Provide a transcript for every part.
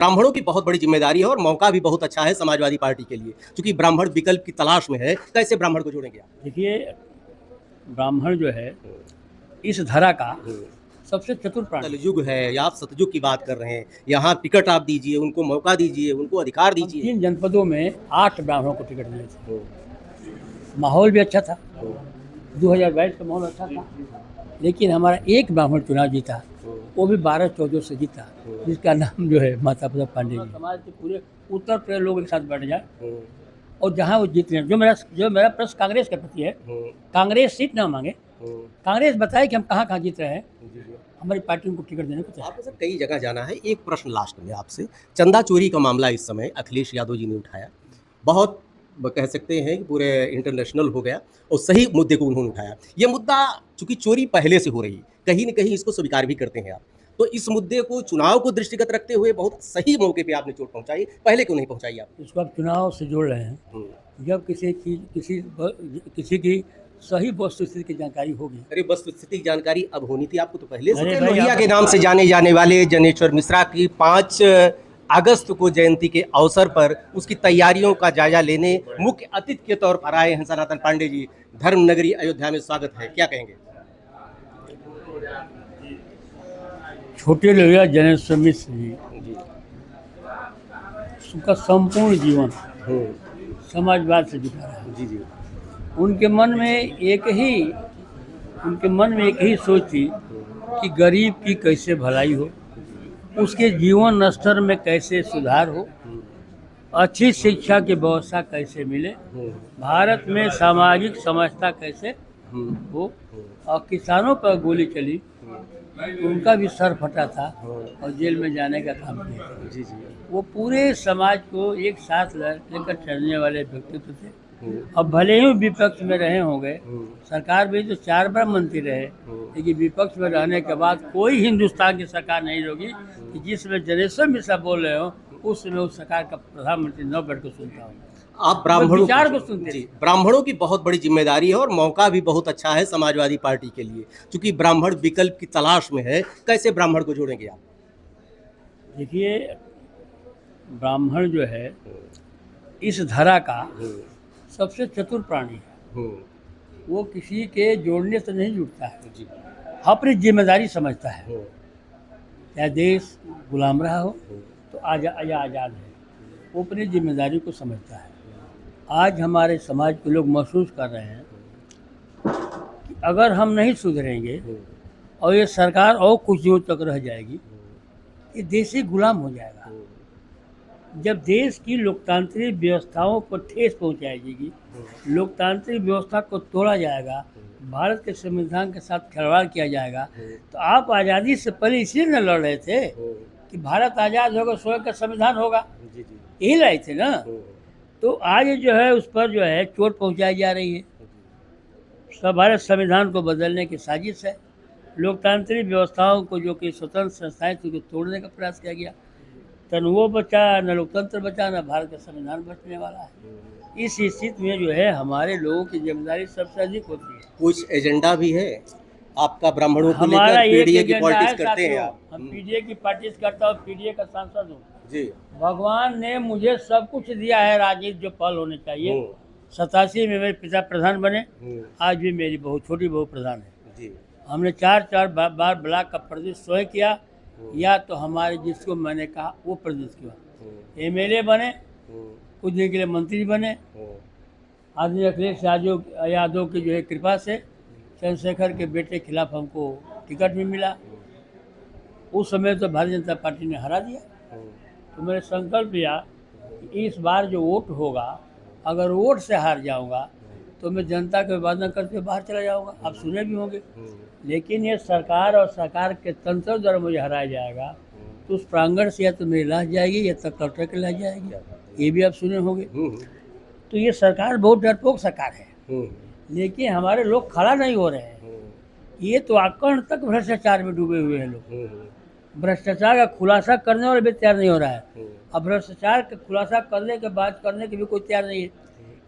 ब्राह्मणों की बहुत बड़ी जिम्मेदारी है और मौका भी बहुत अच्छा है समाजवादी पार्टी के लिए, क्योंकि ब्राह्मण विकल्प की तलाश में है। कैसे ब्राह्मण को जोड़ेंगे आप? देखिए, ब्राह्मण जो है इस धरा का सबसे चतुर प्राणी है। कलयुग है या आप सतयुग की बात कर रहे हैं? यहाँ टिकट आप दीजिए, उनको मौका दीजिए, उनको अधिकार हम दीजिए। 3 जनपदों में 8 ब्राह्मणों को टिकट दिए थे। माहौल भी अच्छा था, 2022 का माहौल अच्छा था, लेकिन हमारा एक ब्राह्मण चुनाव जीता, वो भी 12-14 से जीता, जिसका नाम जो है माता प्रसाद पांडे जी। समाज के पूरे उत्तर प्रदेश लोग एक साथ बैठ जाए और जहाँ वो जीत रहे हैं। जो मेरा प्रश्न कांग्रेस के प्रति है, कांग्रेस सीट ना मांगे, कांग्रेस बताए कि हम कहाँ कहाँ जीत रहे हैं, हमारी पार्टी उनको टिकट देने को तैयार है। आपको सर कई जगह जाना है। एक प्रश्न लास्ट में आपसे, चंदा चोरी का मामला इस समय अखिलेश यादव जी ने उठाया, बहुत कह सकते हैं कि पूरे इंटरनेशनल हो गया और सही मुद्दे को उन्होंने उठाया। ये मुद्दा चूंकि चोरी पहले से हो रही, कहीं न कहीं इसको स्वीकार भी करते हैं आप, तो इस मुद्दे को चुनाव को दृष्टिगत रखते हुए बहुत सही मौके पे आपने चोट पहुंचाई, पहले क्यों नहीं पहुंचाई आप? इसको आप चुनाव से जोड़ रहे हैं। जब किसी की सही वस्तु स्थिति की जानकारी होगी। अरे वस्तुस्थिति की जानकारी अब होनी थी, आपको तो पहले से अरे थी। भाई, लोहिया आप- के नाम से जाने जाने वाले जनेश्वर मिश्रा की 5 अगस्त को जयंती के अवसर पर उसकी तैयारियों का जायजा लेने मुख्य अतिथि के तौर पर आए हैं सनातन पांडे जी। धर्म नगरी अयोध्या में स्वागत है, क्या कहेंगे? छोटे लोहिया जनेश्वर मिश्र जी, जी उनका संपूर्ण जीवन हम्म, समाजवाद से जुड़ा रहा। जी जी उनके मन में एक ही सोच थी कि गरीब की कैसे भलाई हो, उसके जीवन स्तर में कैसे सुधार हो, अच्छी शिक्षा की व्यवस्था कैसे मिले, भारत में सामाजिक समरसता कैसे हो। और किसानों पर गोली चली, उनका भी सर फटा था और जेल में जाने का काम किया था। जी जी वो पूरे समाज को एक साथ लेकर चलने वाले व्यक्तित्व थे। अब भले ही विपक्ष में रहे होंगे, सरकार में तो 4 बार मंत्री रहे, लेकिन विपक्ष में रहने के बाद कोई हिंदुस्तान की सरकार नहीं होगी कि जिसमें जनेश्वर मिश्रा बोल रहे हो उस समय उस सरकार का प्रधानमंत्री न बैठ कर सुनता हूँ। आप ब्राह्मणों विचार को सुनते जी, ब्राह्मणों की बहुत बड़ी जिम्मेदारी है और मौका भी बहुत अच्छा है समाजवादी पार्टी के लिए, क्योंकि ब्राह्मण विकल्प की तलाश में है। कैसे ब्राह्मण को जोड़ेंगे आप? देखिए, ब्राह्मण जो है इस धरा का सबसे चतुर प्राणी है। वो किसी के जोड़ने से नहीं जुड़ता है, जी अपनी जिम्मेदारी समझता है। चाहे देश गुलाम रहा हो तो आज़ाद है, वो अपनी जिम्मेदारी को समझता है। आज हमारे समाज के लोग महसूस कर रहे हैं कि अगर हम नहीं सुधरेंगे और ये सरकार और कुछ दिनों तक रह जाएगी, ये देश ही गुलाम हो जाएगा। जब देश की लोकतांत्रिक व्यवस्थाओं को ठेस पहुंचाई जाएगी, लोकतांत्रिक व्यवस्था को तोड़ा जाएगा, भारत के संविधान के साथ खिलवाड़ किया जाएगा, तो आप आज़ादी से पहले इसलिए न लड़ रहे थे कि भारत आज़ाद होगा, स्वयं का संविधान होगा, यही लड़ाई थे ना। तो आज जो है उस पर जो है चोट पहुंचाई जा रही है। सब भारत संविधान को बदलने की साजिश है। लोकतांत्रिक व्यवस्थाओं को जो कि स्वतंत्र संस्थाएं थी, उसको तोड़ने का प्रयास किया गया। न वो बचा, न लोकतंत्र बचा, न भारत का संविधान बचने वाला है। इस स्थिति में जो है हमारे लोगों की जिम्मेदारी सबसे अधिक होती है। कुछ एजेंडा भी है आपका ब्राह्मणों को हमारा लेकर? एक पीडीए की एजेंडा है पॉलिटिक्स करते हैं साथियों, आप? हम पीडीए की पॉलिटिक्स करता हूँ, पीडीए का सांसद हूँ। जी भगवान ने मुझे सब कुछ दिया है, राजनीति जो फल होने चाहिए। 87 में मेरे पिता प्रधान बने, आज भी मेरी बहू, छोटी बहू प्रधान है। जी हमने 4 बार ब्लॉक का प्रतिनिधित्व स्वयं किया, या तो हमारे जिसको मैंने कहा वो प्रतिनिधित्व किया। एमएलए बने, कुछ दिन के लिए मंत्री बने। आदरणीय अखिलेश यादव की जो है कृपा से चंद्रशेखर के बेटे के खिलाफ हमको टिकट भी मिला। उस समय तो भारतीय जनता पार्टी ने हरा दिया। तो मेरे संकल्प लिया कि इस बार जो वोट होगा, अगर वोट से हार जाऊंगा तो मैं जनता के विभाजन करके बाहर चला जाऊंगा। आप सुने भी होंगे। लेकिन ये सरकार और सरकार के तंत्र द्वारा मुझे हराया जाएगा, तो उस प्रांगण से या तो मेरी लाश जाएगी या तो कलेक्टर की लाश जाएगी, ये भी आप सुने होंगे। तो ये सरकार बहुत डरपोक सरकार है, लेकिन हमारे लोग खड़ा नहीं हो रहे हैं। ये तो आकर्ण तक भ्रष्टाचार में डूबे हुए हैं लोग। भ्रष्टाचार का खुलासा करने वाला भी तैयार नहीं हो रहा है। अब भ्रष्टाचार का खुलासा करने के बाद करने के भी कोई तैयार नहीं है,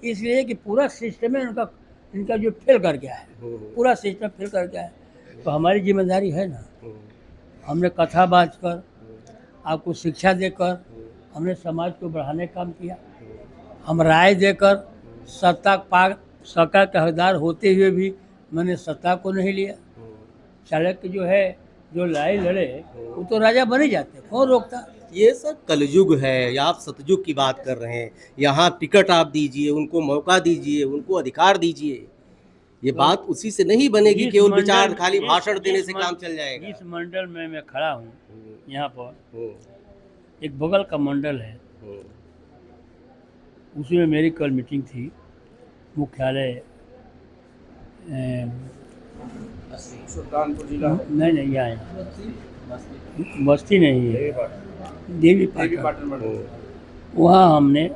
इसलिए कि पूरा सिस्टम है इनका जो फेल कर गया है, पूरा सिस्टम फेल कर गया है। तो हमारी जिम्मेदारी है ना, हमने कथा बाज कर आपको शिक्षा देकर हमने समाज को बढ़ाने का काम किया। हम राय देकर सत्ता का हकदार होते हुए भी मैंने सत्ता को नहीं लिया। चाणक्य जो है, जो लड़ाई लड़े वो तो राजा बन ही जाते, कौन रोकता। ये सब कलयुग है या आप सतयुग की बात कर रहे हैं? यहाँ टिकट आप दीजिए, उनको मौका दीजिए, उनको अधिकार दीजिए। ये बात उसी से नहीं बनेगी, केवल विचार खाली भाषण देने से काम चल जाएगा। इस मंडल में मैं खड़ा हूँ, यहाँ पर एक बगल का मंडल है, उसमें मेरी कल मीटिंग थी मुख्यालय सुल्तानपुर जिला नहीं यहाँ बस्ती नहीं है, देवी पाटन। वहाँ हमने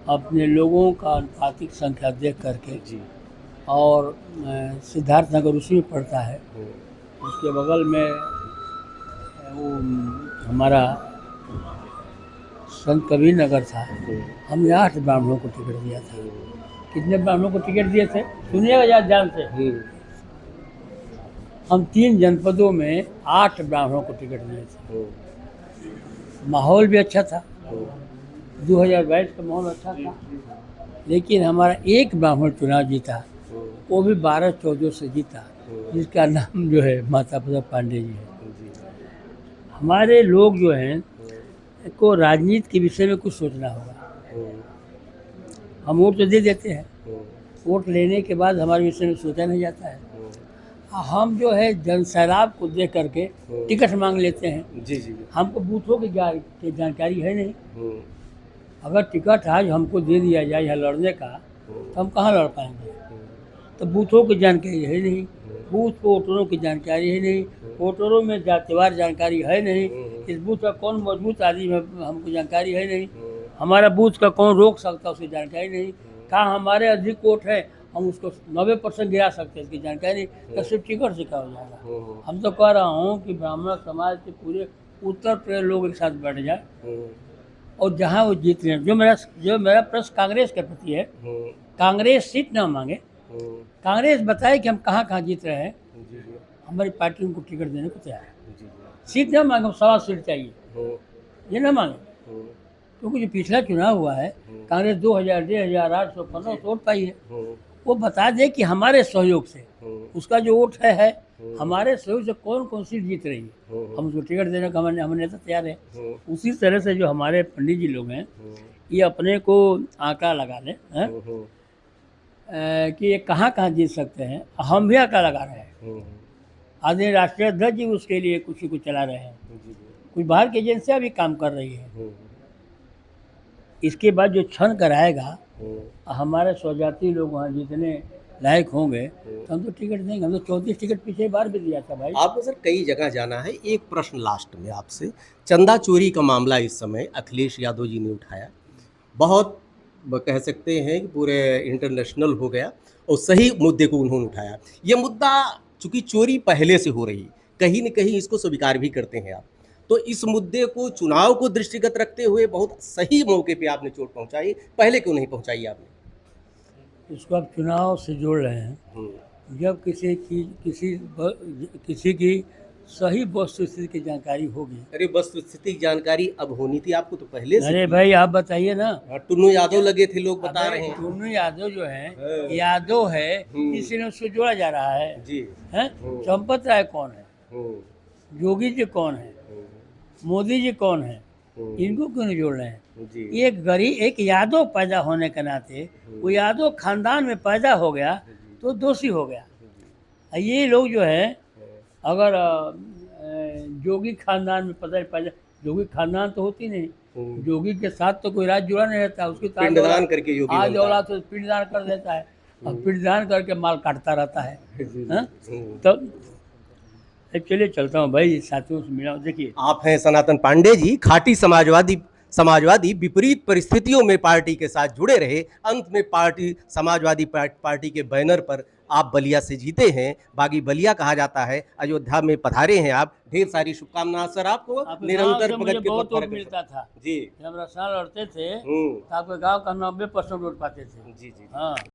अपने लोगों का आनुपातिक संख्या देख करके जी। और सिद्धार्थ नगर उसी में पड़ता है, उसके बगल में वो हमारा संत कबीर नगर था। हमने 8 ब्राह्मणों को टिकट दिया था। कितने ब्राह्मणों को टिकट दिए थे सुनिएगा याद ध्यान से। हम 3 जनपदों में 8 ब्राह्मणों को टिकट दिए थे। माहौल भी अच्छा था, 2022 का माहौल अच्छा था, लेकिन हमारा एक ब्राह्मण चुनाव जीता, वो भी 12-14 से जीता, जिसका नाम जो है माता प्रसाद पांडे जी है। हमारे लोग जो हैं को राजनीति के विषय में कुछ सोचना होगा। हम वोट तो दे देते हैं, वोट लेने के बाद हमारे विषय में सोचा नहीं जाता है। हम जो है जन सैलाब को देख करके टिकट मांग लेते हैं। जी जी। हमको बूथों की जानकारी है नहीं। अगर टिकट आज हमको दे दिया जाए यहाँ लड़ने का, तो हम कहाँ लड़ पाएंगे? तो बूथों की जानकारी है नहीं, बूथ वोटरों की जानकारी है नहीं, वोटरों में जातिवार जानकारी है नहीं, इस बूथ का कौन मजबूत आदमी है हमको जानकारी है नहीं, हमारा बूथ का कौन रोक सकता है उसकी जानकारी नहीं, कहाँ हमारे अधिक वोट है हम उसको 90% गिरा सकते हैं, इसकी जानकारी नहीं, तो सिर्फ टिकट से क्या हो जाएगा। हम तो कह रहा हूँ कि ब्राह्मण समाज के पूरे उत्तर प्रदेश लोग एक साथ बैठ जाए और जहाँ वो जीत रहे हैं। जो मेरा प्रश्न कांग्रेस के प्रति है, कांग्रेस सीट ना मांगे, कांग्रेस बताए कि हम कहाँ जीत रहे हैं, हमारी पार्टी उनको टिकट देने को तैयार है। सीट ना मांगे, 1.25 सीट चाहिए, ये ना मांगे। क्योंकि जो पिछला चुनाव हुआ है कांग्रेस 2,815 वोट पाई है, वो बता दे कि हमारे सहयोग से उसका जो वोट है हमारे सहयोग से कौन कौन सीट जीत रही है, हम उसको टिकट देने का हमारे नेता तैयार है। उसी तरह से जो हमारे पंडित जी लोग हैं ये अपने को आंकड़ा लगा लें कि ये कहाँ जीत सकते हैं, हम भी आंकड़ा लगा रहे हैं। आदरणीय राष्ट्रीय अध्यक्ष जी उसके लिए कुछ चला रहे हैं, कुछ बाहर की एजेंसियाँ भी काम कर रही है। इसके बाद जो क्षण कराएगा हमारे स्वजाति लोग वहाँ जितने लायक होंगे तो हम तो टिकट देंगे। हम तो 34 टिकट पिछले बार भी दिया था भाई। आपको सर कई जगह जाना है, एक प्रश्न लास्ट में आपसे, चंदा चोरी का मामला इस समय अखिलेश यादव जी ने उठाया, बहुत कह सकते हैं कि पूरे इंटरनेशनल हो गया और सही मुद्दे को उन्होंने उठाया। ये मुद्दा चूँकि चोरी पहले से हो रही, कहीं न कहीं इसको स्वीकार भी करते हैं आप, तो इस मुद्दे को चुनाव को दृष्टिगत रखते हुए बहुत सही मौके पे आपने चोट पहुंचाई, पहले क्यों नहीं पहुंचाई आपने? इसको आप चुनाव से जोड़ रहे हैं। जब किसी की सही वस्तु स्थिति की जानकारी होगी। अरे वस्तु स्थिति की जानकारी अब होनी थी आपको तो पहले से। अरे भाई आप बताइए ना। टुन्नू यादव लगे थे, लोग बता रहे हैं। टुन्नू यादव जो है यादव है, इसलिए उसको जोड़ा जा रहा है जी। है चंपत राय कौन है, योगी जी कौन है, मोदी जी कौन है, इनको क्यों नहीं जोड़ रहे हैं? एक गरीब एक यादव पैदा होने के नाते वो यादव खानदान में पैदा हो गया तो दोषी हो गया। ये लोग जो है अगर जोगी खानदान में पैदा, जोगी खानदान तो होती नहीं, जोगी के साथ तो कोई राज जुड़ा नहीं रहता, उसकी पिंडदान करके योगी आज औलाद तो पिंडदान कर देता है और पिंडदान करके माल काटता रहता है। तो चलिए चलता हूँ भाई, साथियों से मिला। देखिए आप हैं सनातन पांडे जी, खाटी समाजवादी विपरीत परिस्थितियों में पार्टी के साथ जुड़े रहे, अंत में समाजवादी पार्टी के बैनर पर आप बलिया से जीते हैं, बागी बलिया कहा जाता है, अयोध्या में पधारे हैं आप, ढेर सारी शुभकामनाएं सर आपको। निरंतर प्रगति के बहुत वोट मिलता था जी, जब रसाल लड़ते थे तो आपके गाँव का 90% वोट पाते थे। जी जी। हाँ।